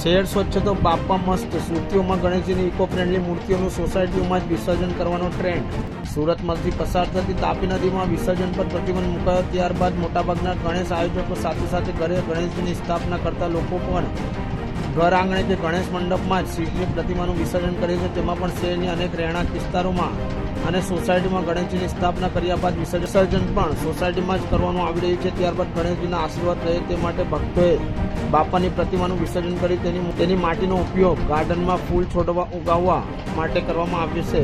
શહેર સ્વચ્છ તો બાપા મસ્ત. સુરતીઓમાં ગણેશજીની ઇકો ફ્રેન્ડલી મૂર્તિઓનું સોસાયટીઓમાં જ વિસર્જન કરવાનો ટ્રેન્ડ. સુરતમાંથી પસાર થતી તાપી નદીમાં વિસર્જન પર પ્રતિબંધ મુકાયો. ત્યારબાદ મોટાભાગના ગણેશ આયોજકો સાથે સાથે ઘરે ગણેશજીની સ્થાપના કરતા લોકો પણ ઘર આંગણે કે ગણેશ મંડપમાં જ શિવની પ્રતિમાનું વિસર્જન કરે છે. તેમાં પણ શહેરની અનેક રહેણાંક વિસ્તારોમાં અને સોસાયટીમાં ગણેશજીની સ્થાપના કર્યા બાદ વિસર્જન પણ સોસાયટીમાં જ કરવાનું આવી રહ્યું છે. ત્યારબાદ ગણેશજીના આશીર્વાદ રહે તે માટે ભક્તોએ બાપાની પ્રતિમાનું વિસર્જન કરી તેની માટીનો ઉપયોગ ગાર્ડનમાં ફૂલ છોડ ઉગાવવા માટે કરવામાં આવ્યો છે.